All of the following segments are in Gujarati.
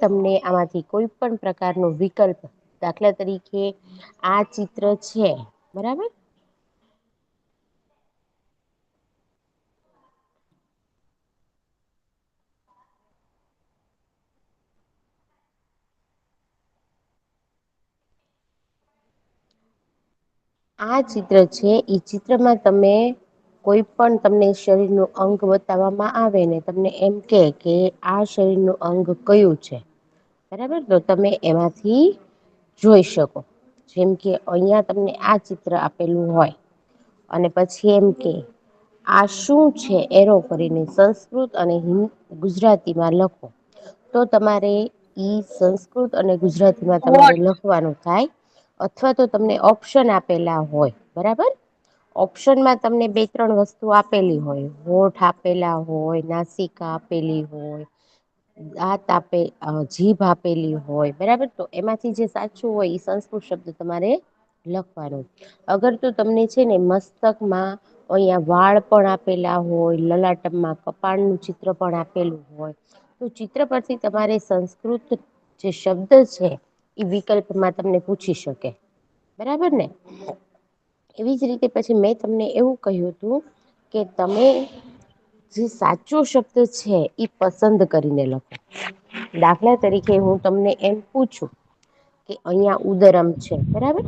તમને આમાંથી કોઈ પણ પ્રકારનો વિકલ્પ, દાખલા તરીકે આ ચિત્ર છે, બરાબર. આ ચિત્ર છે, એ ચિત્રમાં તમે કોઈ પણ તમને શરીરનું અંગ બતાવવામાં આવે ને તમને એમ કે આ શરીરનું અંગ કયું છે, બરાબર. તો તમે એમાંથી જોઈ શકો. જેમ કે અહિયાં તમને આ ચિત્ર આપેલું હોય અને પછી એમ કે આ શું છે, એરો કરીને સંસ્કૃત અને ગુજરાતીમાં લખો. તો તમારે ઈ સંસ્કૃત અને ગુજરાતીમાં તમારે લખવાનું થાય. અથવા તો તમને ઓપ્શન આપેલા હોય, બરાબર. ઓપ્શનમાં તમને 2-3 વસ્તુ આપેલી હોય, હોઠ આપેલા હોય, નાસિકા આપેલી હોય, દાંત જીભ આપેલી હોય, બરાબર. તો એમાંથી જે સાચું હોય એ સંસ્કૃત શબ્દ તમારે લખવાનો. અગર તો તમને છે ને મસ્તકમાં અહીંયા વાળ પણ આપેલા હોય, લલાટમાં કપાળનું ચિત્ર પણ આપેલું હોય, તો ચિત્ર પરથી તમારે સંસ્કૃત જે શબ્દ છે એ વિકલ્પમાં તમને પૂછી શકે, બરાબર ને. એવી જ રીતે પછી મેં તમને એવું કહ્યું હતું કે તમે જે સાચો શબ્દ છે એ પસંદ કરીને લખો. દાખલા તરીકે હું તમને એમ પૂછું કે અહિયાં ઉદરમ છે, બરાબર.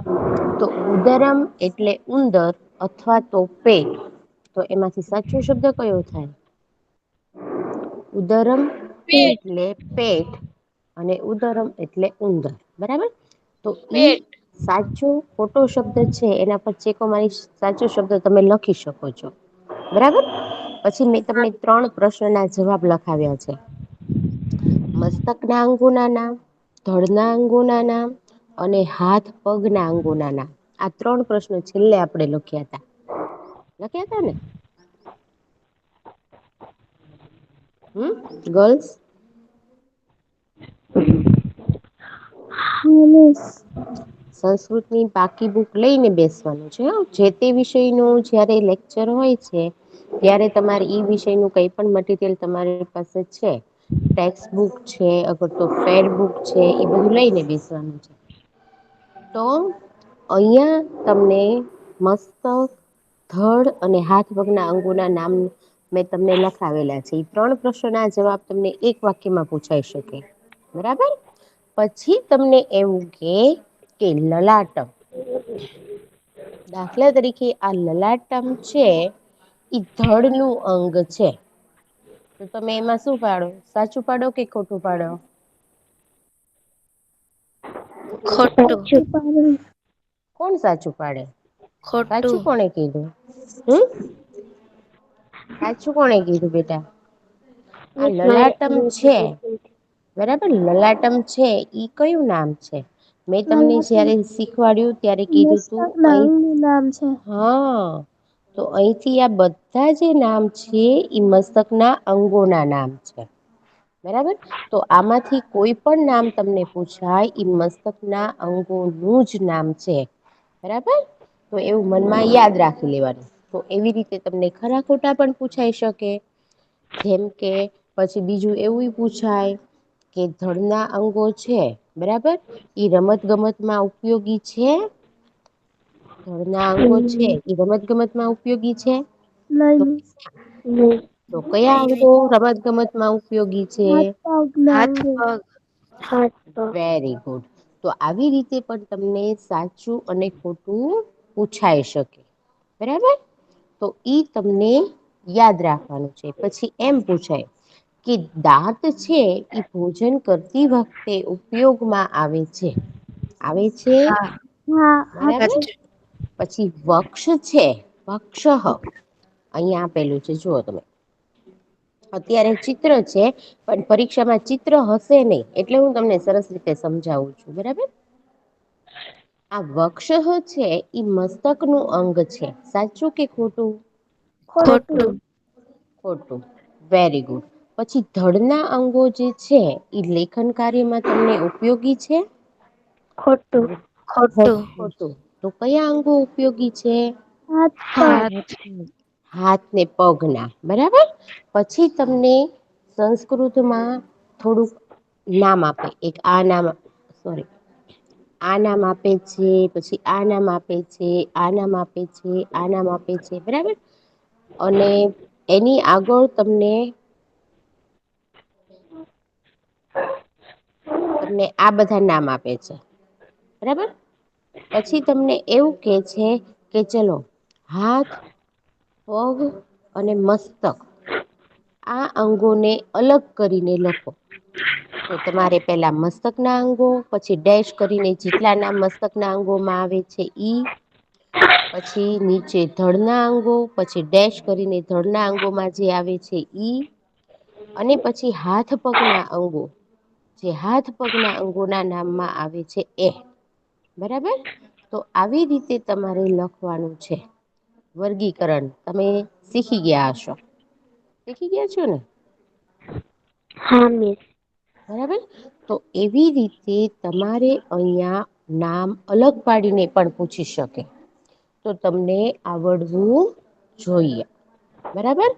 તો ઉદરમ એટલે ઉંદર અથવા તો પેટ. તો એમાંથી સાચો શબ્દ કયો થાય? ઉદરમ પેટ એટલે પેટ અને ઉદરમ એટલે ઉંદર, બરાબર. તો ઈ પેટ સાચો ખોટો શબ્દ છે એના પર ચેકો મારી સાચો શબ્દ તમે લખી શકો છો, બરાબર. પછી મેં તમને 3 પ્રશ્નના જવાબ લખાવ્યા છે. મસ્તકના અંગોના નામ, ધડના અંગોના નામ અને હાથ પગના અંગોના નામ. આ 3 પ્રશ્નો છેલ્લે આપણે લખ્યા હતા. લખ્યા હતા ને? ગર્લ્સ. સંસ્કૃતની પાકી બુક લઈને બેસવાનું છે. જે તે વિષયનું જયારે લેક્ચર હોય છે ત્યારે તમારે ઈ વિષયનું કઈ પણ મટીરિયલ તમારી પાસે છે, ટેક્સ્ટ બુક છે, અગર તો ફેર બુક છે, એ બધું લઈને બેસવાનું છે. તો અહિયાં તમને મસ્તક, ધડ અને હાથ પગના અંગોના નામ મેં તમને લખાવેલા છે. એ 3 પ્રશ્નોના જવાબ તમને એક વાક્યમાં પૂછાઈ શકે, બરાબર. પછી તમને એવું કે લલાટમ. દાખલા તરીકે આ લલાટમ છે ઈ ધડનું અંગ છે. તો તમે એમાં શું પાડો? સાચું પાડો કે ખોટું પાડો? ખોટું. કોણ સાચું પાડે? ખોટું. સાચું કોણે કીધું? સાચું કોણે કીધું બેટા? આ લલાટમ છે, બરાબર. લલાટમ છે ઈ કયું નામ છે? મેં તમને જયારે શીખવાડ્યું ત્યારે કીધું તું અહીં નામ છે. હા, તો અહીંથી આ બધા જે નામ છે ઈ મસ્તકના અંગોના નામ છે, બરાબર. તો આમાંથી કોઈ પણ નામ તમને પૂછાય ઈ મસ્તકના અંગોનું જ નામ છે, બરાબર. તો એવું મનમાં યાદ રાખી લેવાનું. તો એવી રીતે તમને ખરા ખોટા પણ પૂછાઈ શકે. જેમ કે પછી બીજું એવું પૂછાય કે ધડના અંગો છે, બરાબર, ઈ રમત ગમતમાં ઉપયોગી છે? ધડના અંગો છે એ રમત ગમતમાં ઉપયોગી છે? તો કયા અંગો રમત ગમતમાં ઉપયોગી છે? હાથ પગ. Very good. તો આવી રીતે પણ તમને સાચું અને ખોટું પૂછાય શકે, બરાબર. તો ઈ તમને યાદ રાખવાનું છે. પછી એમ પૂછાય કે દાંત છે ઈ ભોજન કરતી વખતે ઉપયોગમાં આવે છે? આવે છે? હા. બરાબર. પછી વક્ષ છે, વક્ષ અહીંયા આપેલું છે, જુઓ તમે. અત્યારે ચિત્ર છે પણ પરીક્ષામાં ચિત્ર હશે નહી, એટલે હું તમને સરસ રીતે સમજાવું છું, બરાબર. આ વક્ષ છે ઈ મસ્તકનું અંગ છે. સાચું કે ખોટું? ખોટું. ખોટું. Very good. પછી ધડના અંગો જે છે ઈ લેખન કાર્યમાં તમને ઉપયોગી છે? ખોટું. ખોટું. ખોટું. તો કયા અંગો ઉપયોગી છે? હાથ. હાથ ને પગના, બરાબર. પછી તમને સંસ્કૃતમાં થોડુંક નામ આપે. એક આ નામ, સોરી, આ નામ આપે છે, પછી આ નામ આપે છે, આ નામ આપે છે, આ નામ આપે છે, બરાબર. અને એની આગળ તમને તમને આ બધા નામ આપે છે, બરાબર. પછી તમને એવું કે છે કે ચલો હાથ, પગ અને મસ્તક આ અંગોને અલગ કરીને લખો. તો તમારે પેલા મસ્તકના અંગો, પછી ડેશ કરીને જેટલા નામ મસ્તકના અંગોમાં આવે છે ઈ, પછી નીચે ધડના અંગો, પછી ડેશ કરીને ધડના અંગોમાં જે આવે છે ઈ, અને પછી હાથ પગના અંગો, જે હાથ પગના અંગોના નામમાં આવે છે એ, બરાબર. તો આવી રીતે તમારે લખવાનું છે. વર્ગીકરણ તમે શીખી ગયા હશો. શીખી ગયા છો ને? હા મિસ. બરાબર. તો એવી રીતે તમારે અહીંયા નામ અલગ પાડીને પણ પૂછી શકે. તો તમને આવડવું જોઈએ, બરાબર.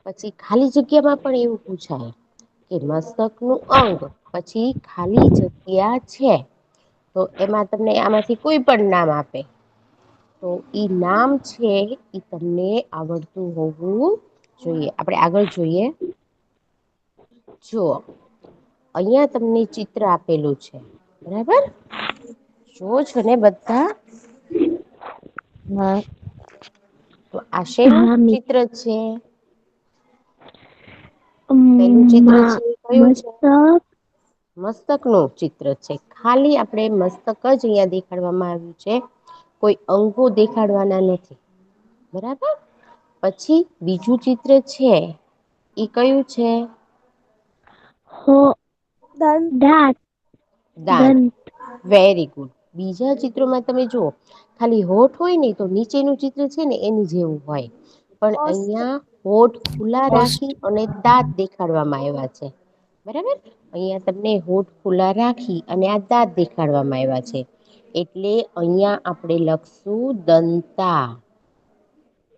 પછી ખાલી જગ્યામાં પણ એવું પૂછાય કે મસ્તકનું અંગ પછી ખાલી જગ્યા છે. તો એમાં તમને આમાંથી કોઈ પણ નામ આપે. તો ઈ નામ છે ઈ તમને આવડતું હોવું જોઈએ. આપણે આગળ જોઈએ. જુઓ અહીંયા તમને ચિત્ર આપેલું છે, બરાબર. જોવો છો ને બધા? હા. તો આ શેનું હા મિસ. ચિત્ર છે? પેલું ચિત્ર છે એ કયું છે? મસ્તક. મસ્તકનું ચિત્ર છે. ખાલી આપણે મસ્તક જ અહીંયા દેખાડવામાં આવ્યું છે. કોઈ અંગો દેખાડવાના નથી, બરાબર. પછી બીજું ચિત્ર છે ઈ કયું છે? દાંત. દાંત. Very good. બીજા ચિત્રોમાં તમે જુઓ ખાલી હોઠ હોય ને તો નીચેનું ચિત્ર છે ને એની જેવું હોય. પણ અહીંયા હોઠ ખુલ્લા રાખી અને દાંત દેખાડવામાં આવ્યા છે. બરાબર. અહીંયા તમને હોઠ ખુલ્લા રાખી અને આ દાંત દેખાડવામાં આવ્યા છે. એટલે અહીંયા આપણે લખશું દંતા.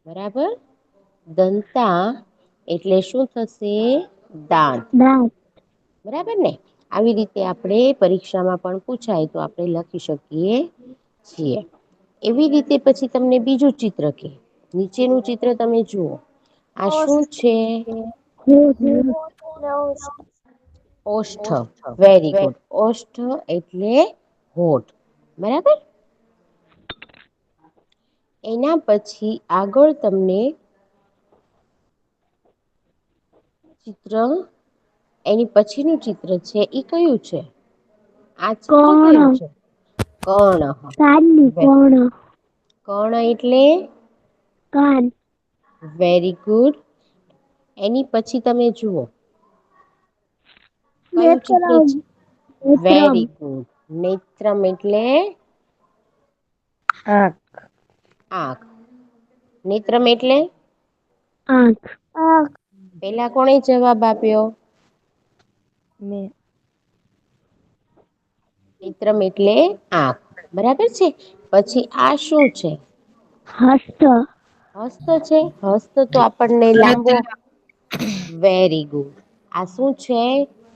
બરાબર. દંતા એટલે શું થશે? દાંત. દાંત. બરાબર ને? આવી રીતે આપણે પરીક્ષામાં પણ પૂછાય તો આપણે લખી શકીએ છીએ. એવી રીતે પછી તમને બીજું ચિત્ર કે નીચેનું ચિત્ર તમે જુઓ. આ શું છે? ઓષ્ઠ. Very good. ઓષ્ઠ એટલે હોઠ, બરાબર. એના પછી આગળ તમને ચિત્ર એની પછીનું ચિત્ર છે ઈ કયું છે? આ ચિત્ર કયું કોણ? છે? કર્ણ. કાનની કોણ? કર્ણ એટલે? કાન. Very good. એની પછી તમે જુઓ. કયું ચિત્ર નેત્રમ. છે? નેત્રમ. Very good. નેત્રમ એટલે? આંખ. આંખ. નેત્રમ એટલે? આંખ. પેલા કોણે જવાબ આપ્યો? મેં. નેત્રમ એટલે આંખ, બરાબર છે. પછી આ શું છે? હસ્ત. હસ્ત છે. હસ્ત તો આપણને લાંબો. Very good. આ શું છે?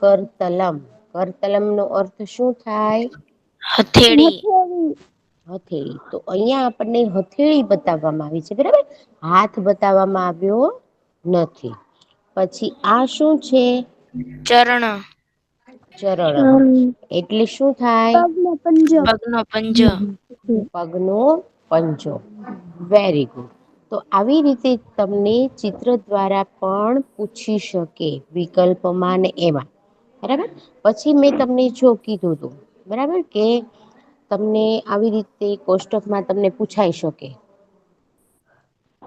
કરતલમ. કરતલમનો અર્થ શું થાય? હથેળી. હથેળી. તો અહીંયા આપણને હથેળી બતાવવામાં આવી છે, બરાબર. હાથ બતાવવામાં આવ્યો નથી. પછી આ શું છે? ચરણ. ચરણ એટલે શું થાય? પગનો પંજો. પગનો પંજો. પગનો પંજો. Very good. તો આવી રીતે તમને ચિત્ર દ્વારા પણ પૂછી શકે. વિકલ્પમાં ને એમાં. બરાબર. પછી મેં તમને જો કીધું તું, બરાબર કે તમને આવી રીતે કોષ્ટકમાં તમને પૂછાઈ શકે.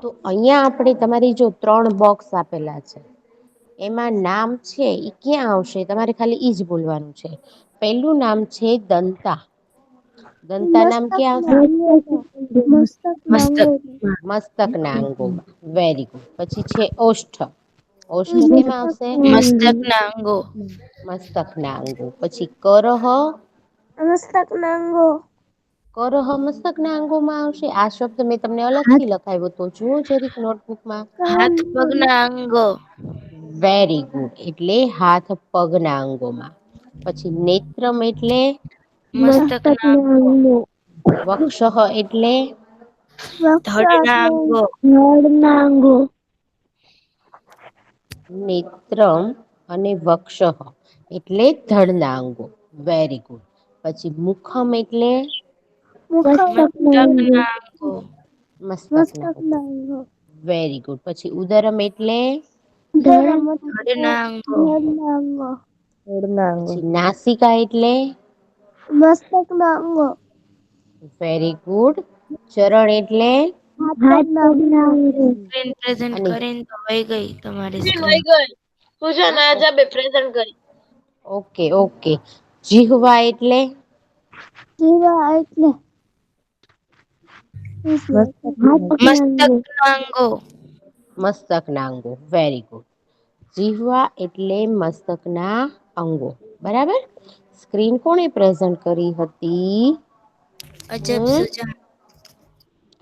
તો અહીંયા આપણે તમારી જો 3 બોક્સ આપેલા છે. એમાં નામ છે ઈ ક્યાં આવશે? તમારે ખાલી ઈ જ બોલવાનું છે. પેલું નામ છે દંતા. દંતા નામ ક્યાં આવશે? મસ્તકના અંગોમાં. Very good. પછી છે ઓષ્ઠ. ઓષ્ઠ કેમાં આવશે? મસ્તકના અંગો. મસ્તકના અંગો. પછી કરહ. મસ્તકના અંગો. કરહ મસ્તકના અંગોમાં આવશે. આ શબ્દ મેં તમને અલગથી લખાવ્યો તો જુઓ જરીક નોટબુકમાં. હાથ પગના અંગો. Very good. એટલે હાથ પગના અંગોમાં. પછી નેત્રમ એટલે મસ્તકના અંગો. વક્ષ એટલે ધડના અંગો. ધડના અંગો. નેત્રમ અને વક્ષ એટલે ધડના અંગો. Very good. પછી મુખમ એટલે મસ્તકના અંગો. મસ્તકના અંગો. મસ્તકના અંગો. Very good. પછી ઉદરમ એટલે ધડના અંગો. ધડના અંગો. પછી નાસિકા એટલે મસ્તકના અંગો. Very good. ચરણ એટલે હાથ પગના અંગો. સ્ક્રીન પ્રેઝન્ટ અને કરીને તો વહી ગઈ તમારી સ્ક્રીન. પૂજા ના જાબે પ્રેઝન્ટ કરી. Okay okay. જીહવા એટલે જીવા એટલે હાથ પગના અંગો. મસ્તકના અંગો. મસ્તકના અંગો. Very good. જીહવા એટલે મસ્તકના અંગો. બરાબર. સ્ક્રીન કોણે પ્રેઝન્ટ કરી હતી? અજબ સુજા.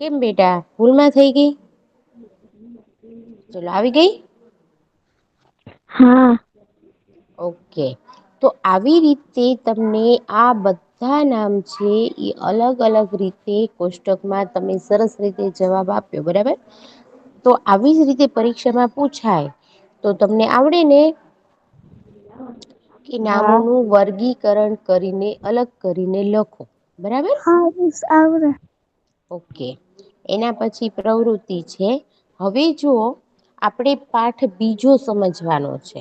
કેમ બેટા ભૂલમાં થઈ ગઈ? ચલો આવી ગઈ? હા. ઓકે. તો આવી રીતે તમને આ બધા નામ છે એ અલગ અલગ રીતે કોષ્ટકમાં તમે સરસ રીતે જવાબ આપ્યો. બરાબર. તો આવી જ રીતે પરીક્ષામાં પૂછાય તો તમને આવડે ને કે નામોનું વર્ગીકરણ કરીને અલગ કરીને લખો. બરાબર. હા મિસ આવડે. ઓકે. એના પછી પ્રવૃત્તિ છે. હવે જુઓ આપણે પાઠ બીજો સમજવાનો છે.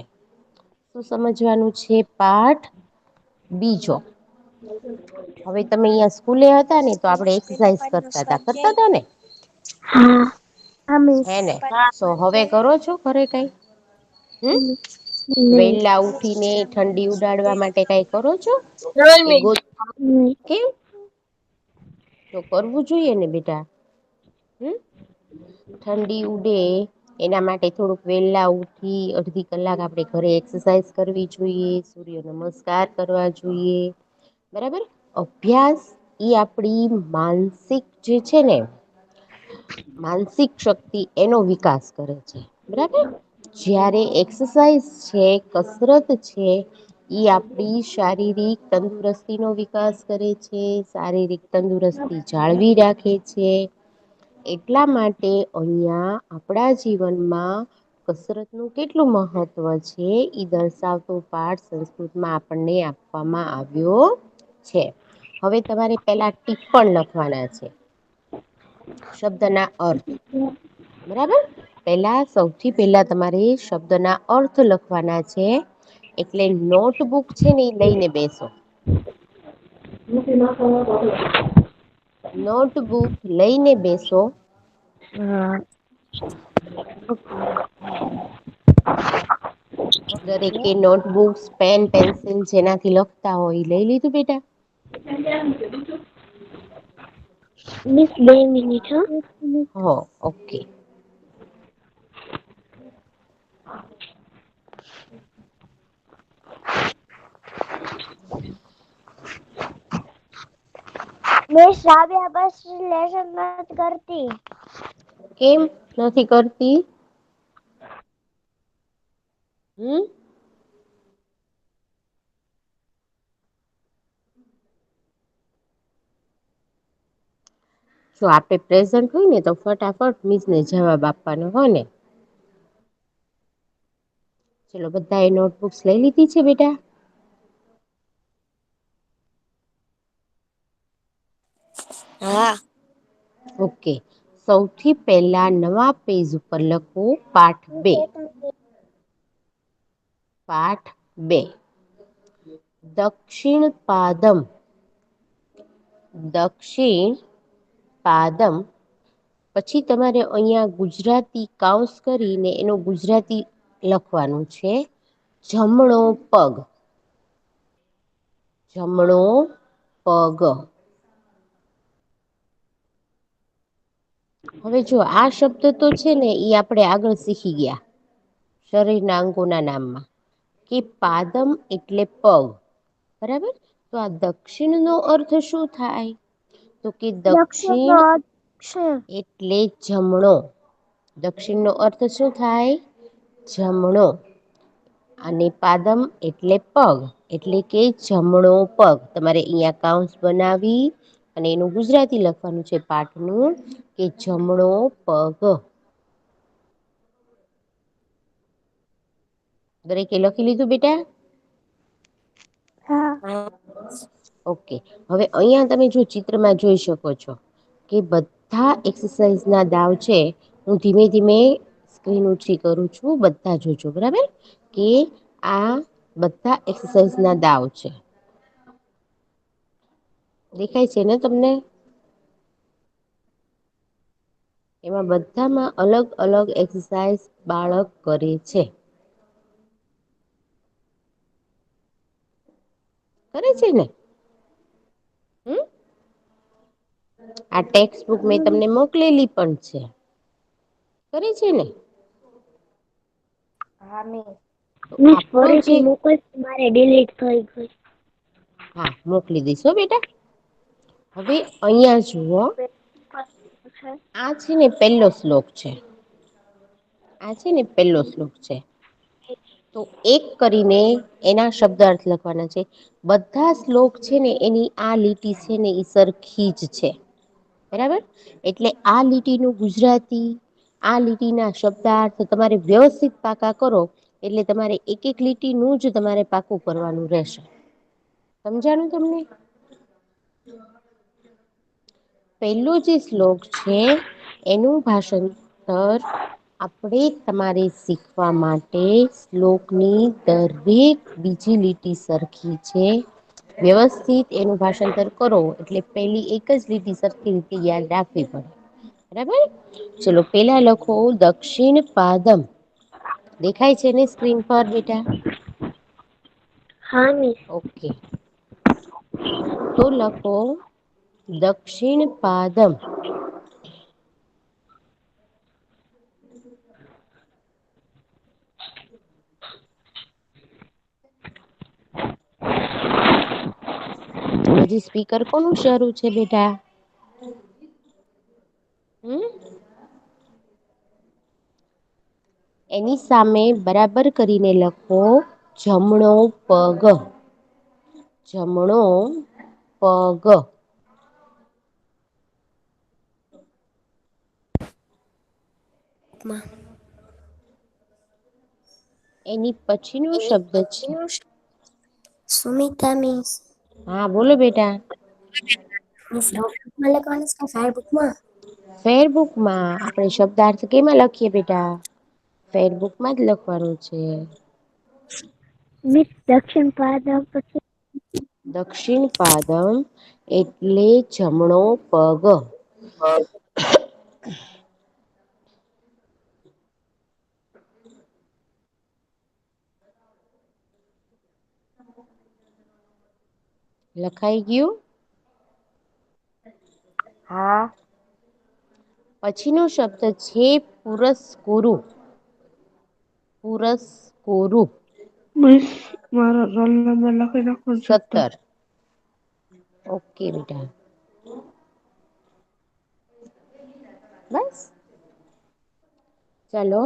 શું સમજવાનું છે? પાઠ બીજો. હવે તમે અહીંયા સ્કૂલે હતા ને તો આપણે એક્સરસાઇઝ કરતા હતા ને? હા. હા મિસ. હે ને? તો હવે કરો છો ઘરે કઈ? નહીં. વેલા ઉઠીને ઠંડી ઉડાડવા માટે કઈ કરો છો? રોલ કે મિસ. નહીં. કેમ? તો કરવું જોઈએ ને બેટા. ઠંડી ઉડે એના માટે થોડુંક વેલા ઉઠી અડધી કલાક આપણે ઘરે એક્સરસાઇઝ કરવી જોઈએ. સૂર્ય નમસ્કાર કરવા જોઈએ. બરાબર. અભ્યાસ ઈ આપણી માનસિક જે છે ને માનસિક શક્તિ એનો વિકાસ કરે છે. બરાબર. જ્યારે એક્સરસાઇઝ છે, કસરત છે ઈ આપણી શારીરિક તંદુરસ્તીનો વિકાસ કરે છે. શારીરિક તંદુરસ્તી જાળવી રાખે છે. એટલા માટે અહિયાં આપણા જીવનમાં કસરતનું કેટલું મહત્વ છે ઈ દર્શાવતો પાઠ સંસ્કૃતમાં આપણને આપવામાં આવ્યો છે. હવે તમારે પેલા ટિપ્પણ લખવાના છે. શબ્દના અર્થ. બરાબર. સૌથી પહેલા તમારે શબ્દના અર્થ લખવાના છે. એટલે નોટબુક છે ને એ લઈને બેસો. નોટબુક લઈને બેસો. હા. દરેકે નોટબુક્સ પેન પેન્સિલ જેનાથી લખતા હોય એ લઈ લીધું બેટા? મિસ 2 મિનિટ હો. હો ઓકે. મિસ રાબિયા બસ લેસન નથી કરતી. કેમ નથી કરતી? જો આપણે પ્રેઝન્ટ હોય ને તો ફટાફટ મિસને જવાબ આપવાનો હોય ને. ચલો બધા એ નોટબુક્સ લઈ લીધી છે બેટા? હા. ઓકે. સૌથી પહેલા નવા પેજ ઉપર લખો પાઠ 2. પાઠ 2. દક્ષિણ પાદમ. દક્ષિણ પાદમ. પછી તમારે અહીંયા ગુજરાતી કાઉન્સ કરીને એનો ગુજરાતી લખવાનું છે. જમણો પગ. જમણો પગ. હવે જો આ શબ્દ તો છે ને એ આપણે આગળ શીખી ગયા. શરીરના અંગોના નામમાં કે પાદમ એટલે પગ. બરાબર. તો આ દક્ષિણ નો અર્થ શું થાય? તો કે દક્ષિણ એટલે જમણો. દક્ષિણ નો અર્થ શું થાય? જમણો. અને પાદમ એટલે પગ એટલે કે જમણો પગ. તમારે અહીંયા કાઉન્સ બનાવી અને એનું ગુજરાતી લખવાનું છે પાઠનું કે જમણો પગ. દરેકે લખી લીધું બેટા? હા. ઓકે. હવે અહીંયા તમે જો ચિત્રમાં જોઈ શકો છો કે બધા એક્સરસાઇઝ ના દાવ છે. હું ધીમે ધીમે સ્ક્રીન ઓછી કરું છું. બધા જોજો બરાબર કે આ બધા એક્સરસાઇઝ ના દાવ છે. દેખાય છે ને તમને? એમાં બધામાં અલગ અલગ એક્સરસાઇઝ બાળક કરે છે. કરે છે ને? આ ટેક્સ્ટ બુક મેં તમને મોકલેલી પણ છે. કરે છે ને? હા મિસ. તો મિસ આપણો જે ફરીથી મોકલ, મારે ડિલીટ થઈ ગઈ. હા મોકલી દઈશ હો બેટા. હવે અહીંયા જુઓ. આ છે ને પહેલો શ્લોક છે. આ છે ને પહેલો શ્લોક છે. તો એક કરીને એના શબ્દાર્થ લખવાના છે. બધા શ્લોક છે ને એની આ લીટી છે ને ઈ સરખી જ છે. બરાબર? એટલે આ લીટીનું ગુજરાતી, આ લીટીના શબ્દાર્થ તમારે વ્યવસ્થિત પાકા કરો એટલે તમારે એક એક લીટીનું જ તમારે પાકું કરવાનું રહેશે. સમજાણું તમને? પહેલો જે શ્લોક છે એનું ભાષાંતર આપણે તમારે શીખવા માટે શ્લોકની દરેક બીજી લીટી સરખી છે. વ્યવસ્થિત એનું ભાષાંતર કરો એટલે પેલી એક જ લીટી સરખી રીતે યાદ રાખવી પડે. બરાબર? ચલો પેલા લખો દક્ષિણ પાદમ. દેખાય છે ને સ્ક્રીન પર બેટા? હા મિસ. ઓકે. તો લખો દક્ષિણ પાદમ. હજી સ્પીકર કોનું શરૂ છે બેટા? એની સામે બરાબર કરીને લખો જમણો પગ. જમણો પગ. માં એની પછીનો એની શબ્દ છે. પછીનું સુમિતા મિસ. હા બોલો બેટા. મિસ નોટબુકમાં લખવાનું છે કે ફાયરબુકમાં? ફેરબુકમાં. આપણે શબ્દાર્થ કેમાં લખીએ બેટા? ફેરબુકમાં જ લખવાનું છે. મિસ દક્ષિણ પાદમ પછી? દક્ષિણ પાદમ એટલે જમણો પગ. લખાઈ ગયું? હા. પછીનો શબ્દ છે પુરસ્કુરુ. પુરસ્કુરુ. મિસ મારો રોલ નંબર લખી નાખો 17. 17. ઓકે બેટા. બસ? ચાલો.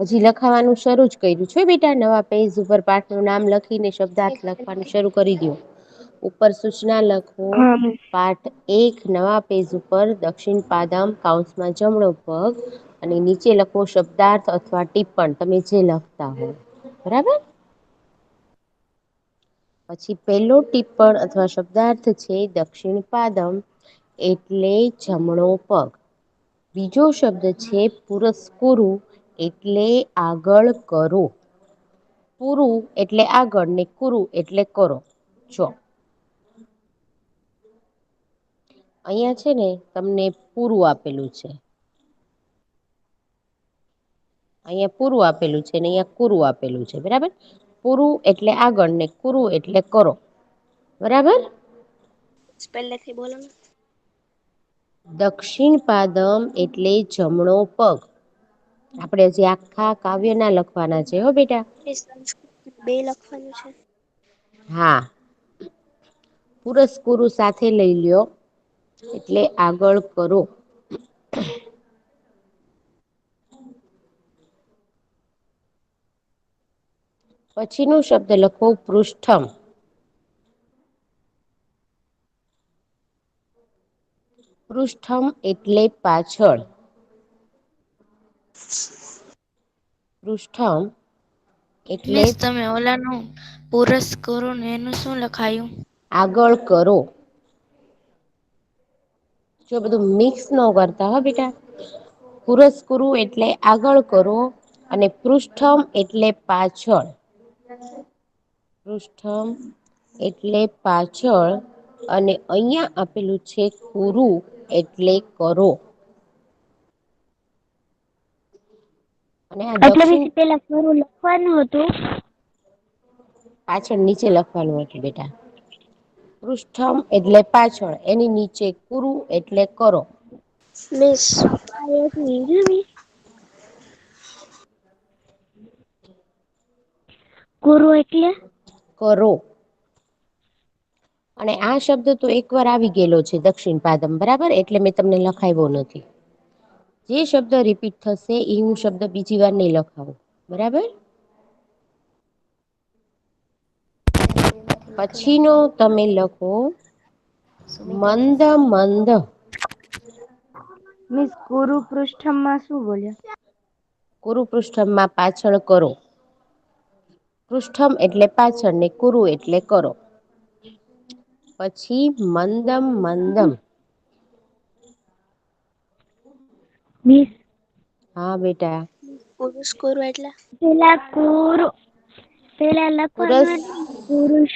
હજી લખાવાનું શરૂ જ કર્યું છે બેટા. નવા પેજ ઉપર પાઠનું નામ લખીને શબ્દાર્થ લખવાનું શરૂ કરી દો. ઉપર સૂચના લખો. હા મિસ. પાઠ 1 નવા પેજ ઉપર દક્ષિણ પાદમ કૌંસમાં જમણો પગ અને નીચે લખો શબ્દાર્થ અથવા ટિપ્પણ તમે જે લખતા હો. બરાબર? પછી પેલો ટિપ્પણ અથવા શબ્દાર્થ છે દક્ષિણ પાદમ એટલે જમણો પગ. બીજો શબ્દ છે પુરસ્કુરુ એટલે આગળ કરો. પુરુ એટલે આગળ ને કુરુ એટલે કરો. જો અહીંયા છે ને તમને પૂરું આપેલું છે. અહીંયા પૂરું આપેલું છે ને અહીંયા કુરું આપેલું છે. બરાબર? પૂરું એટલે આગળ ને કુરું એટલે કરો. બરાબર? પહેલેથી બોલો ને. દક્ષિણ પાદમ એટલે જમણો પગ. આપણે હજી આખા કાવ્ય ના લખવાના છે હો બેટા. મિસ સંસ્કૃત 2 લખવાનું છે. હા. પુરસ્કુરુ સાથે લઈ લ્યો એટલે આગળ કરો. પછીનો શબ્દ લખો પૃષ્ઠમ. પૃષ્ઠમ એટલે પાછળ. પૃષ્ઠમ એટલે મિસ તમે ઓલાનું પુરસ કરો ને એનું શું લખાયું? આગળ કરો. જો બધું મિક્સ ન કરતા હો બેટા. પુરસ્કુરુ એટલે આગળ કરો અને પૃષ્ઠમ એટલે પાછળ. પૃષ્ઠમ એટલે પાછળ અને અહીંયા આપેલું છે કુરુ એટલે કરો. અને આ એટલે દક્ષિણ પછી પેલા પૂરું લખવાનું હતું. પાછળ નીચે લખવાનું હતું બેટા. પૃષ્ઠમ એટલે પાછળ એની નીચે કુરુ એટલે કરો. મિસ આ એક મિનિટ. ગુરુ એટલે કરો. અને આ શબ્દ તો એકવાર આવી ગયેલો છે દક્ષિણ પાદમ બરાબર એટલે મેં તમને લખાવ્યો નથી. જે શબ્દ રિપીટ થશે એ હું શબ્દ બીજી વાર નહીં લખાવું બરાબર. પછીનો તમે લખો મંદ મંદ. મિસ ગુરુ પૃષ્ઠમાં શું બોલ્યા? કુરુ પૃષ્ઠમાં પાછળ કરો. પૃષ્ઠમ એટલે પાછળ ને કુરુ એટલે કરો. પછી મંદમ મંદમ. મિસ હા બેટા. પુરુષ કોરું એટલે પેલા ગુરુ પેલા પુરસ લખવાનું પુરુષ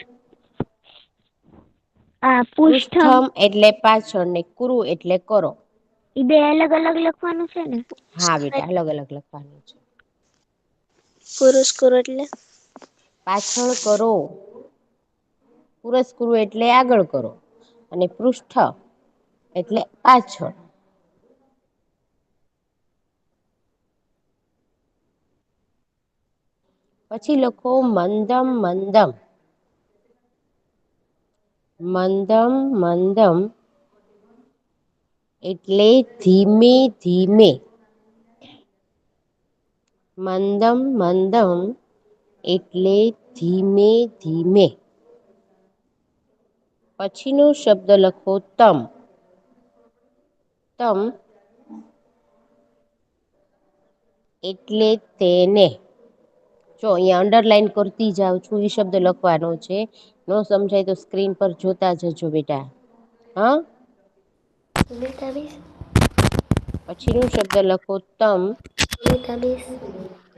આ પુષ્ઠમ પૃષ્ઠમ એટલે પાછળ ને કુરુ એટલે કરો. એ બે અલગ અલગ લખવાનું છે ને? હા બેટા અલગ અલગ લખવાનું છે. પુરુષ કોરું એટલે પાછળ કરો. પુરસ્કૃત એટલે આગળ કરો અને પૃષ્ઠ એટલે પાછળ. પછી લખો મંદમ મંદમ. મંદમ મંદમ એટલે ધીમે ધીમે. મંદમ મંદમ એટલે ધીમે ધીમે. પછીનો શબ્દ લખો તમ. તમ એટલે તેને. જો અહીંયા અંડરલાઈન કરતી જાઉં છું એ શબ્દ લખવાનો છે. ન સમજાય તો સ્ક્રીન પર જોતા જજો બેટા. હા. પછીનો શબ્દ લખો તમ.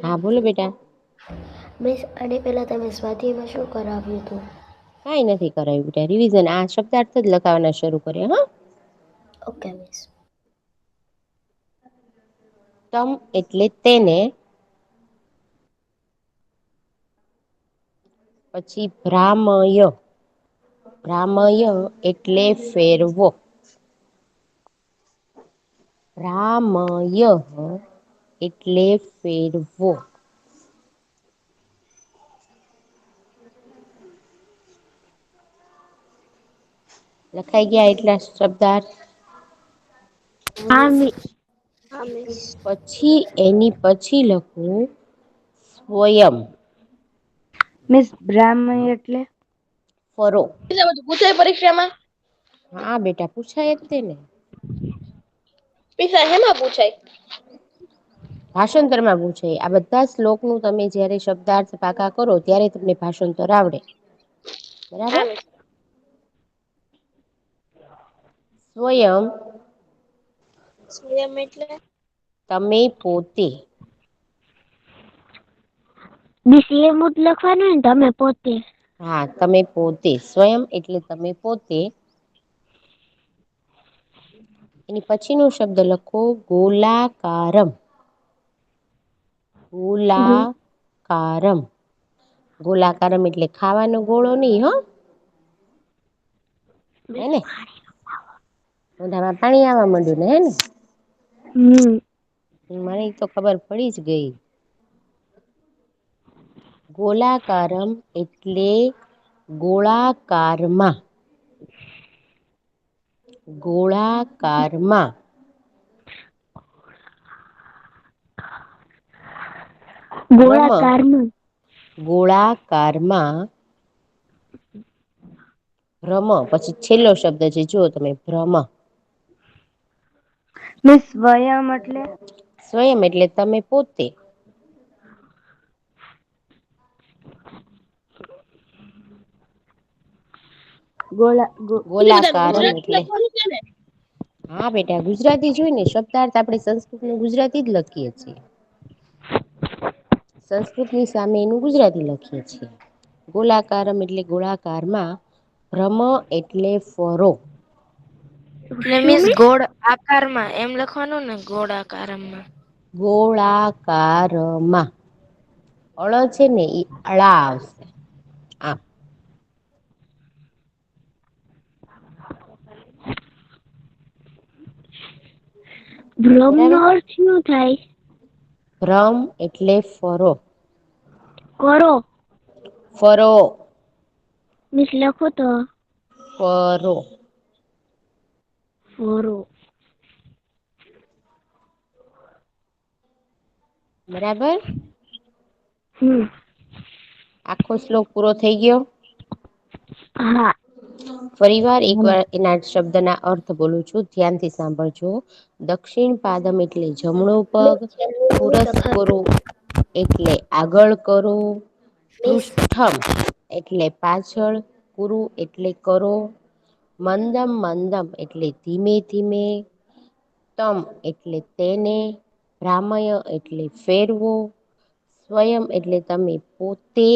હા બોલો બેટા. મિસ અને પેલા તમે સ્વાધ્યાયમાં શું કરાવ્યું હતું? કાંઈ નથી કરાવ્યું બેટા રિવિઝન આ શબ્દાર્થ જ લખાવાના શરૂ કર્યા હા. Okay miss. તમ એટલે તેને. પછી ભ્રામય. ભ્રામય એટલે ફેરવો. રામય એટલે ફેરવો. લખાઈ ગયા એટલા શબ્દાર્થ? હા મિસ. હા મિસ. પછી એની પછી લખું સ્વયં. મિસ બ્રાહ્મય એટલે? ફરો. બધું પૂછાય પરીક્ષામાં? હા બેટા પૂછાય જ તેને. પીસા હેમાં પૂછાય? ભાષાંતરમાં પૂછાય. આ બધા શ્લોકનું તમે જ્યારે શબ્દાર્થ પાકા કરો ત્યારે તમને ભાષાંતર આવડે. હા બરાબર. મિસ. સ્વયં સ્વયં એટલે? તમે પોતે. મિસ એમ જ લખવાનું હોય ને તમે પોતે. હા તમે પોતે સ્વયં એટલે તમે પોતે. એની પછીનો શબ્દ લખો ગોલાકારમ. ગોલાકારમ. ગોલાકારમ એટલે ખાવાનો ગોળો નહી હો. હેને મોઢામાં પાણી આવવા માંડ્યું ને હે ને. હમ. મને તો ખબર પડી જ ગઈ. ગોલાકારમ એટલે ગોળાકારમાં. ગોળાકારમાં. રમ ગોળાકારમાં. ગોળાકારમાં ભ્રમ, પછી છેલ્લો શબ્દ છે જુઓ તમે, ભ્રમ. મિસ સ્વયં એટલે સ્વયં એટલે તમે પોતે. એ બધા ગોલાકારમ ગુજરાતી એટલે લખવાનું છે ને? હા બેટા, ગુજરાતી જોઈ ને, શબ્દાર્થ આપણે સંસ્કૃતનું ગુજરાતી જ લખીએ છીએ. સંસ્કૃતની સામે એનું ગુજરાતી લખીએ છીએ. ગોલાકારમ એટલે ગોળાકારમાં, ભ્રમ એટલે ફરો. એટલે મીન્સ ગોળ આકારમાં એમ લખવાનું ને, ગોળ આકારમાં. ગોળાકારમાં અળ છે ને એ અળા આવશે આમ. ભ્રમ નો બરાબર. અર્થ શું થાય? ભ્રમ એટલે ફરો. કરો ફરો. મિસ લખો તો. ફરો. ફરો. બરાબર. હમ. આખો શ્લોક પૂરો થઈ ગયો. હા. ફરીવાર એકવાર એના શબ્દના અર્થ બોલું છું, ધ્યાનથી સાંભળજો. દક્ષિણ પાદમ એટલે જમણો પગ, પુરસ્કરો એટલે આગળ કરો, પૃષ્ઠમ એટલે પાછળ, કુરુ એટલે કરો, મંદમ મંદમ એટલે ધીમે ધીમે, તમ એટલે તેને, ભ્રામય એટલે ફેરવો, સ્વયં એટલે તમે પોતે,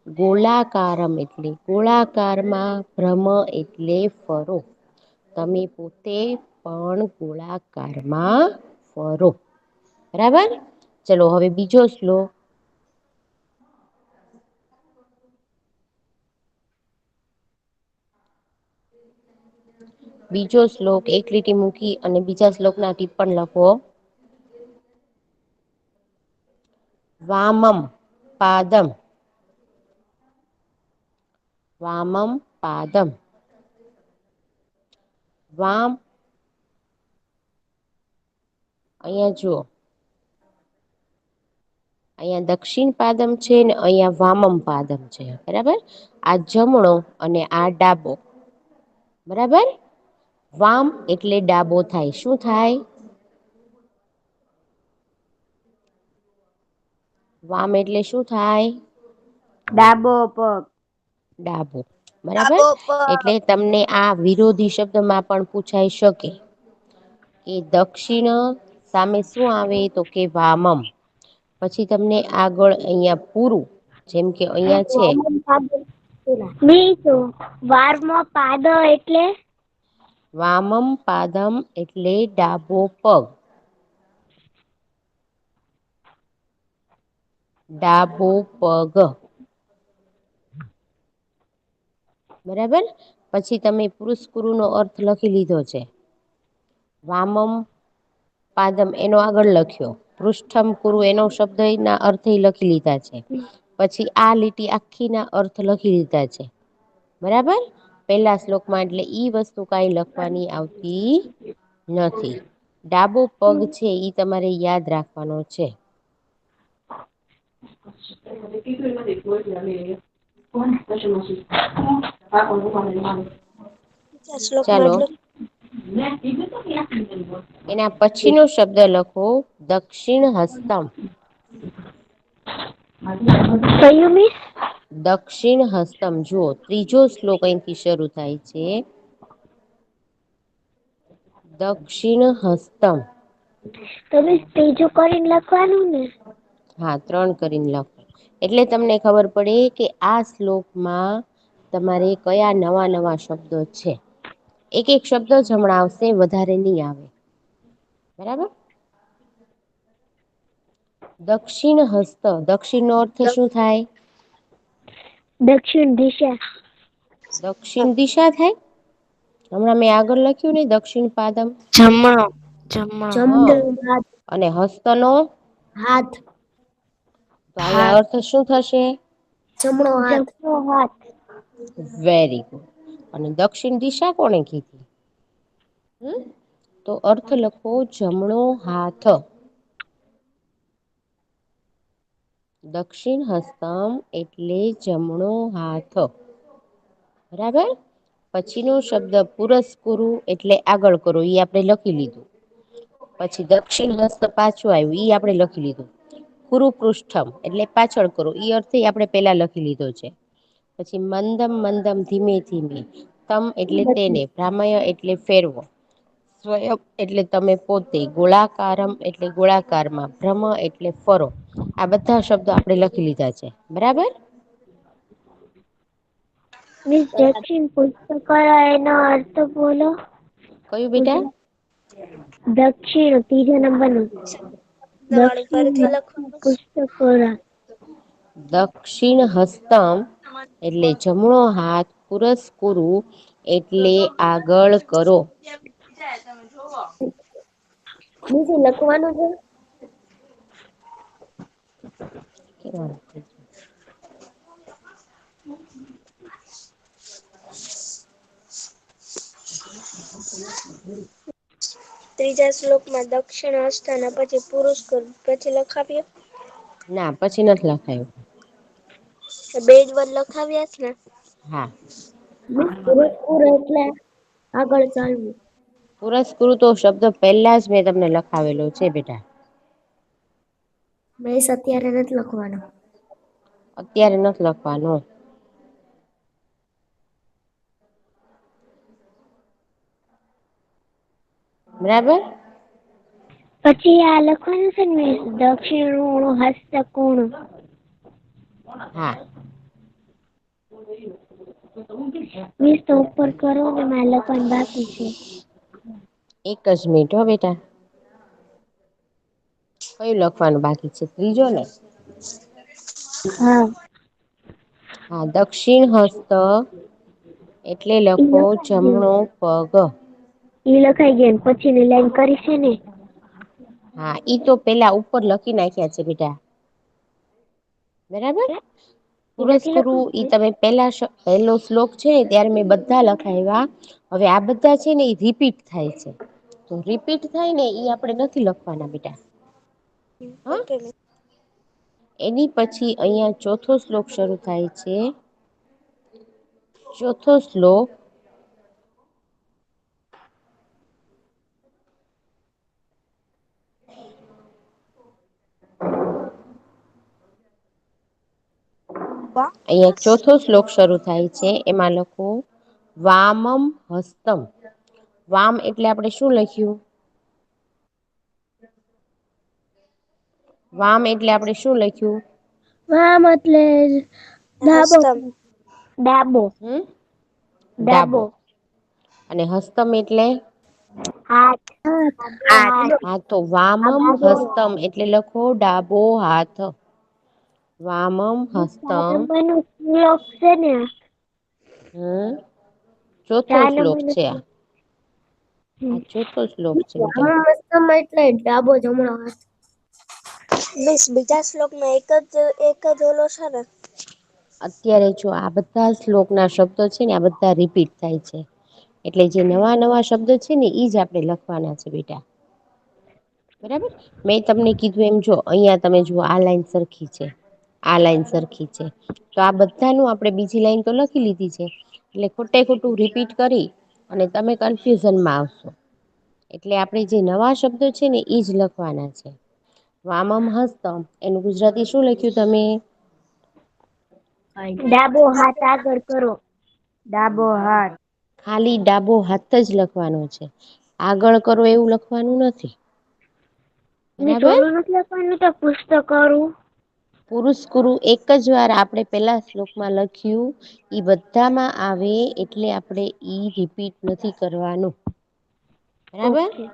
ગોલાકારમ એટલે ગોળાકારમાં, ભ્રમ એટલે ફરો. તમે પોતે પણ ગોળાકારમાં ફરો. બરાબર. ચલો હવે બીજો શ્લોક. બીજો શ્લોક એક લીટી મૂકી અને બીજા શ્લોકના ટીપ્પણ લખો. વામમ પાદમ. વામમ પાદમ. વામ અહીંયા જુઓ. અહીંયા દક્ષિણ પાદમ છે ને અહીંયા વામમ પાદમ છે. બરાબર. આ જમણો અને આ ડાબો. બરાબર. વામ એટલે ડાબો થાય. શું થાય? વામ એટલે શું થાય? ડાબો પગ. ડાબો. બરાબર. એટલે તમને આ વિરોધી શબ્દમાં પણ પૂછાઈ શકે. કે દક્ષિણ સામે શું આવે તો કે વામમ. પછી તમને આગળ અહિયાં પૂરું, જેમ કે અહિયાં છે. વારમાં પાદ એટલે? વામમ પાદમ એટલે ડાબો પગ. ડાબો પગ. બરાબર. પછી તમે પુરુષકુરુ નો અર્થ લખી લીધો છે. વામમ પાદમ એનો આગળ લખ્યો. પૃષ્ઠમ કુરુ એનો શબ્દ ના અર્થ લખી લીધા છે. પછી આ લીટી આખી ના અર્થ લખી લીધા છે. બરાબર. પેલા શ્લોકમાં એટલે ઈ વસ્તુ કઈ લખવાની આવતી નથી. ડાબો પગ છે ઈ તમારે યાદ રાખવાનો છે. ચાલો એના પછીનો શબ્દ લખો, દક્ષિણ હસ્તમ. કયું મિસ? દક્ષિણ હસ્તમ. જુઓ ત્રીજો શ્લોક અહીંથી શરૂ થાય છે. દક્ષિણ હસ્તમ. તમે ત્રીજું કરીને લખવાનું ને? હા 3 કરીને લખો. એટલે તમને ખબર પડે કે આ શ્લોકમાં તમારે કયા નવા નવા શબ્દો છે. એક એક શબ્દ જ હમણાં આવશે, વધારે નહી આવે. બરાબર. દક્ષિણ હસ્ત. દક્ષિણ નો અર્થ શું થાય? દક્ષિણ દિશા. દક્ષિણ દિશા થાય. હમણાં મેં આગળ લખ્યું ને દક્ષિણ પાદમ. જમણો. જમણો. હા. જમણો હાથ. અને હસ્તનો હાથ. તો અહીંયા હાથ. અર્થ શું થશે? જમણો હાથ. જમણો હાથ. Very good. અને દક્ષિણ દિશા કોણે કીધી? તો અર્થ લખો જમણો હાથ. દક્ષિણ હસ્તમ એટલે જમણો હાથ. બરાબર. પછીનો શબ્દ પુરસ્કુરુ એટલે આગળ કરો એ આપણે લખી લીધું. પછી દક્ષિણ હસ્ત પાછું આવ્યું ઈ આપણે લખી લીધું. ગુરુ પૃષ્ઠમ એટલે પાછળ કરો ઈ અર્થ આપણે પેલા લખી લીધો છે. પછી મંદમ મંદમ ધીમે ધીમે તમ એટલે તેને ભ્રામય એટલે ફેરવો. સ્વયં એટલે તમે પોતે ગોળાકારમ એટલે ગોળાકારમાં ભ્રમ એટલે ફરો. આ બધા શબ્દો આપણે લખી લીધા છે બરાબર. મિસ દક્ષિણ પુસ્તકાલય એનો અર્થ બોલો. કયું બેટા? દક્ષિણ ત્રીજા નંબરનું. વાળું ફરીથી દક્ષિણ લખવાનું. પુસ્તકાલય. દક્ષિણ હસ્તમ એટલે જમણો હાથ પુરસ્કુરુ એટલે આગળ કરો. બીજું લખવાનું છે. ત્રીજા શ્લોકમાં દક્ષિણ હસ્તના પછી પુરુષ કર પછી લખાવ્યો. ના પછી નથી લખાયું. બે જ વાર લખાવ્યા છે ને. હા. પુરસ્કુર એટલે આગળ ચાલવું. પુરસ્કૃ તો શબ્દ પહેલા જ મેં તમને લખાવેલો છે બેટા. મેસ અત્યારે નથી લખવાનો. અત્યારે નથી લખવાનો. બરાબર. પછી આ લખવાનું છે ને દક્ષિણ હસ્તકોણ. હા. વીસ તો ઉપર કરો ને મારે લખવાનું બાકી છે. એક જ મિનિટ હો બેટા. કયું લખવાનું બાકી છે ત્રીજો ને. હા. હા દક્ષિણ હસ્ત એટલે ઈ લખો લખાઈ ગયું. જમણો પગ. ઈ લખાઈ ગયા પછી ની લાઈન કરી છે ને. હા ઈ તો પેલા ઉપર લખી નાખ્યા છે બેટા. બરાબર. ઈ નથી પુરસ્કુરુ ઈ લખવાનું. તમે પહેલો શ્લોક છે ને ત્યારે મેં બધા લખાવ્યા. હવે આ બધા છે ને એ રિપીટ થાય છે. તો રિપીટ થાય ને ઈ આપણે નથી લખવાના બેટા. હા ઓકે. એની પછી અહિયાં ચોથો શ્લોક શરૂ થાય છે. ચોથો શ્લોક અહિયાં ચોથો શ્લોક શરૂ થાય છે એમાં લખો વામમ હસ્તમ. વામ એટલે આપણે શું લખ્યું? વામ એટલે આપણે શું લખ્યું? વામ એટલે ડાબો. હસ્તમ ડાબો. હમ ડાબો. અને હસ્તમ એટલે હાથ. હા તો વામમ હસ્તમ એટલે લખો ડાબો હાથ. વામમ હસ્તમ. શ્લોક છે ને. ચોથો 4 શ્લોક નંબરનો છે આ. આ ચોથો શ્લોક છે બેટા. હસ્તમ એટલે ડાબો જમણો હાથ. મિસ બીજા શ્લોકમાં એક જ ઓલો છે ને. અત્યારે જો આ બધા શ્લોક ના શબ્દો છે ને આ બધા રિપીટ થાય છે. એટલે જે નવા નવા શબ્દો છે ને એજ આપણે લખવાના છે બેટા. બરાબર મેં તમને કીધું એમ જો અહિયાં તમે જુઓ આ લાઈન સરખી છે. આ લાઈન સરખી છે. તો આ બધાનું આપણે બીજી લાઈન તો લખી લીધી છે. એટલે ખોટે ખોટું રિપીટ કરી અને તમે કન્ફ્યુઝનમાં આવશો. એટલે આપણે જે નવા શબ્દો છે ને એજ લખવાના છે. વામમ હસ્તમ એનું ગુજરાતી શું લખ્યું તમે? ડાબો હાથ આગળ કરો. ડાબો હાથ. ખાલી ડાબો હાથ જ લખવાનો છે. આગળ કરો એવું લખવાનું નથી. મેં બરાબર ચોલું નથી લખવાનું તો પુસ્તક કરું. પુરુષકુરુ એક જ વાર આપણે પેલા શ્લોકમાં લખ્યું. ઈ બધામાં આવે એટલે આપણે ઈ રિપીટ નથી કરવાનું. બરાબર. ઓકે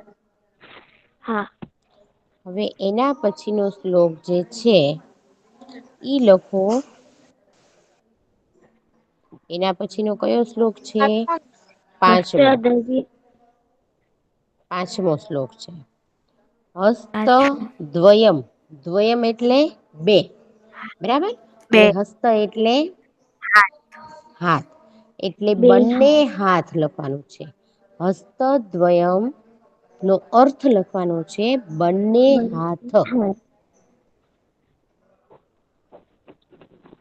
હા. હવે એના પછીનો શ્લોક જે છે ઈ લખો. એના પછીનો કયો શ્લોક છે? પાંચમો. અષ્ટાદશી. પાંચમો શ્લોક છે. હસ્ત દ્વયમ. દ્વયમ એટલે બે. બરાબર અને બે હસ્ત એટલે હાથ. એટલે બે બંને હાથ. હાથ લખવાનું છે. હસ્તદ્વયમ નો અર્થ લખવાનો છે બંને હાથ.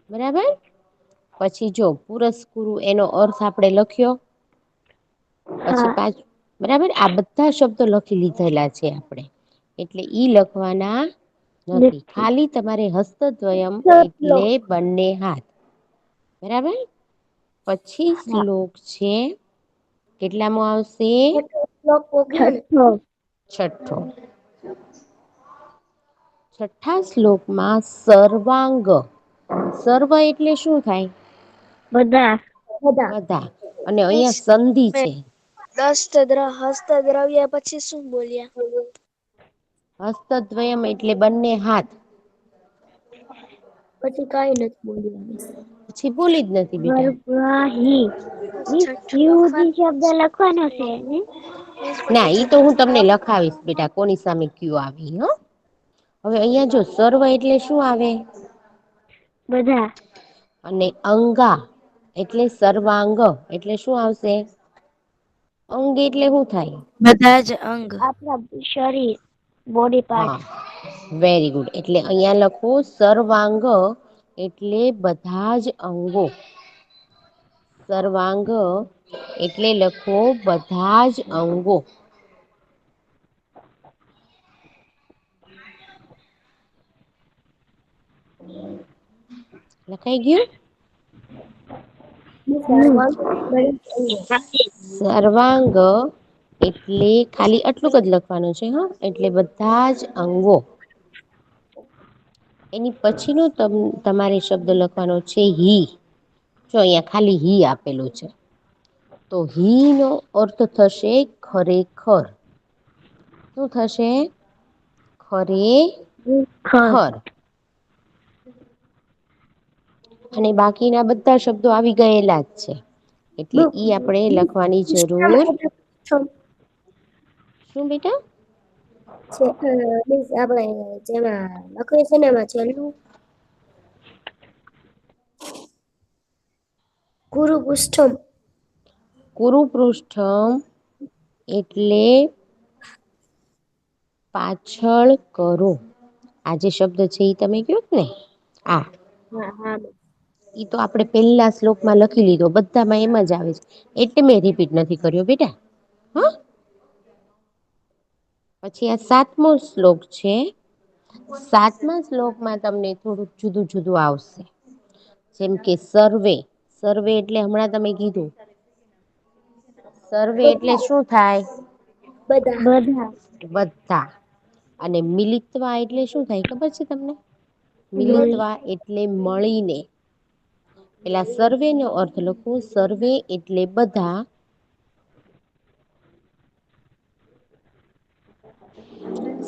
બરાબર. પછી જો પુરસ્કુરુ એનો અર્થ આપણે લખ્યો. પછી હા બરાબર, આ બધા શબ્દો લખી લીધેલા છે આપણે, એટલે ઈ લખવાના નથી. ખાલી તમારે હસ્તદ્વયમ એટલે બંને હાથ. બરાબર. પછી હા શ્લોક છે, કેટલામો આવશે? શ્લોક પોગ્યો ને. છઠ્ઠો છઠ્ઠો. છઠ્ઠા શ્લોકમાં સર્વાંગ. સર્વ એટલે શું થાય? બધા બધા. અને અહિયાં સંધિ છે. હસ્તદ્રવ્ય પછી શું બોલ્યા? હસ્તદ્વયમ એટલે બંને હાથ. પછી કઈ નથી બોલ્યા. પછી ભૂલી જ નથી બેટા. ગર્ભાહી છઠ્ઠું યુજી લખવાનું શબ્દ લખવાનો છે ને? ના, ઈ તો હું તમને લખાવીશ બેટા, કોની સામે કયું આવી. હવે અહિયાં જો સર્વ એટલે શું આવે? બધા. અને અંગા એટલે સર્વાંગ એટલે શું આવશે? અંગ એટલે શું થાય? બધા જ અંગ. આપણા શરીર, બોડી હા, પાર્ટ. Very good. એટલે અહિયાં લખો સર્વાંગ એટલે બધા જ અંગો. સર્વાંગ એટલે લખો બધા જ અંગો. લખાઈ ગયું? સર્વાંગ એટલે ખાલી આટલું જ લખવાનું છે. હા, એટલે બધા જ અંગો. એની પછીનો તમારે શબ્દ લખવાનો છે હી. જો અહીંયા ખાલી હી આપેલું છે. તો હી નો અર્થ થશે ખરેખર. શું થશે? ખરેખર. અને બાકીના બધા શબ્દો આવી ગયેલા જ છે. એટલે ઈ આપણેે લખવાની જરૂર. શું બેટા? આપણે જેમાં લખે છે ને એમાં છેલ્લું ગુરુ પુષ્ઠમ. કુરુપૃષ્ઠમ એટલે પાછળ કરો. આ જે શબ્દ છે એ તમે કયો ને આ. હા હા. ઈ તો આપણે પેલા શ્લોકમાં લખી લીધો, બધામાં એમ જ આવે છે. એટલે મેં રિપીટ નથી કર્યો બેટા. હા. પછી આ 7મો શ્લોક છે. 7મા શ્લોકમાં તમને થોડુંક જુદું જુદું આવશે. જેમ કે સર્વે. સર્વે એટલે હમણાં તમે કીધું. સર્વે એટલે શું થાય? બધા. બધા. અને મિલિત્વા એટલે શું થાય ખબર છે તમને? મળી મિલિત્વા એટલે મળીને. પેલા સર્વે નો અર્થ લખો. સર્વે એટલે બધા.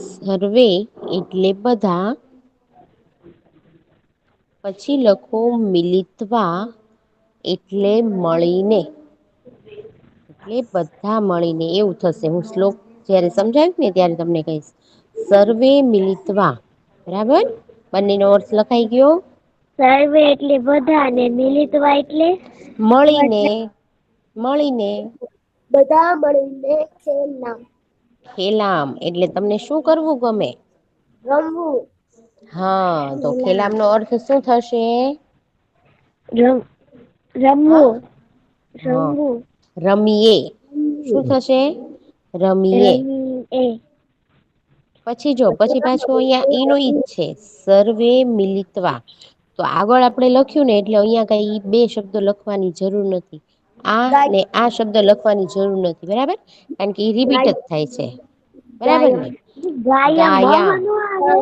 સર્વે એટલે બધા. પછી લખો મિલિત્વા એટલે મળીને. એટલે બધા મળીને એવું થશે. હું શ્લોક જયારે સમજાવીશ ને ત્યારે તમને કહીશ. સર્વે મિલિત્વા. બરાબર, બંનેનો અર્થ લખાઈ ગયો. સર્વે એટલે બધા અને મિલિત્વા એટલે મળીને. મળીને. બધા મળીને ખેલના. ખેલામ એટલે તમને શું કરવું ગમે? રમવું. હા, તો ખેલામ નો અર્થ શું થશે? હા રમવું. હા રમવું. રમીએ. શું થશે? રમીએ. રમીએ. પછી જો પછી પાછું અહિયાં ઈનો ઈજ છે. સર્વે મિલિત્વા. તો આગળ આપણે લખ્યું ને એટલે અહિયાં કઈ બે શબ્દો લખવાની જરૂર નથી. આ ને આ શબ્દ લખવાની જરૂર નથી. બરાબર, કારણ કે એ રિપીટ જ થાય છે. બરાબર ને? ગાયમ ગાયામ. નો આવે.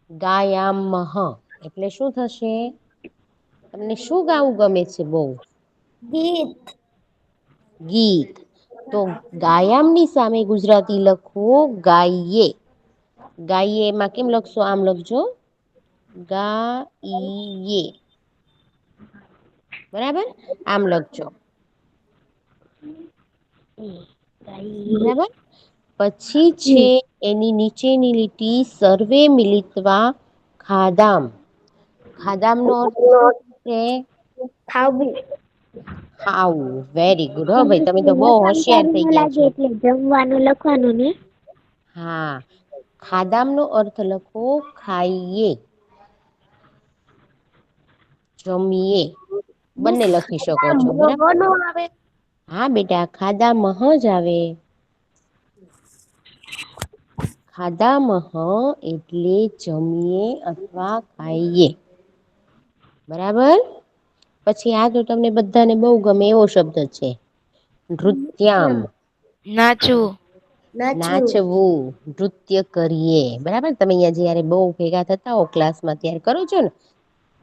ગાયામહ એટલે શું થશે? તમને શું ગાવું ગમે છે બહુ? ગીત. ગીત. તો ગાયામની સામે ગુજરાતી લખવું ગાઈએ. ગાઈએ એમાં કેમ લખશો? આમ લખજો ગા ઈ એ. બરાબર, આમ લખજો. બરાબર. પછી છે એની નીચેની લીટી સર્વે મિલિત્વા ખાદામ. ખાદામ નો અર્થ શું છે? ખાવું. ખાવું. Very good. હો ભાઈ, તમે તો બહુ લખાણ હોશિયાર સારું થઇ ન ગયા લાગે છો. એટલે જમવાનું લખવાનું ને. હા, ખાદામ નો અર્થ લખો ખાઈએ. જમીએ બંને લખી શકો છો મ બરાબર. નો આવે. હા બેટા ખાધામહ જ આવે. ખાધામહ એટલે જમીએ અથવા ખાઈએ. બરાબર. પછી આ તો તમને બધાને બહુ ગમે એવો શબ્દ છે. નૃત્યામ. નાચવું. નાચવું. નૃત્ય કરીએ બરાબર. તમે અહીંયા જયારે બહુ ભેગા થતા હો ક્લાસમાં ત્યારે કરો છો ને.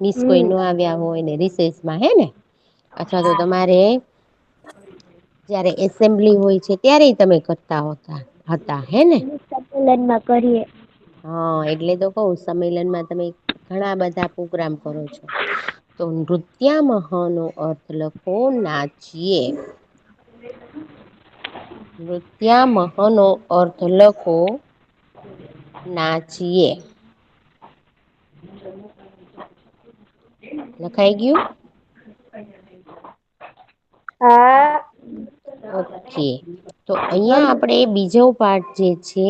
મિસ કોઈ ન આવ્યા હોય ને રિસેસમાં હે ને અથવા તો તમારે જયારે એસેમ્બલી હોય છે ત્યારે તમે કરતા હતા હે ને. સંમેલનમાં કરીએ. હા એટલે તો કવ સંમેલનમાં તમે ઘણા બધા પ્રોગ્રામ કરો છો. તો નૃત્યામહ નો અર્થ લખો નાચીએ. નૃત્યામહ નો અર્થ લખો નાચીએ. લખાઈ ગયું. હા. ઓકે તો અહિયાં આપણે બીજો પાઠ જે છે.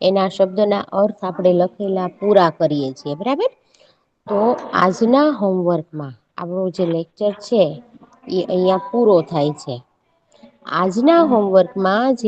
એના શબ્દના અર્થ આપણે લખેલા પૂરા કરીએ છીએ બરાબર. તો આજના હોમવર્કમાં આપણો જે લેક્ચર છે. એ અહિયાં પૂરો થાય છે. આજના હોમવર્કમાં જે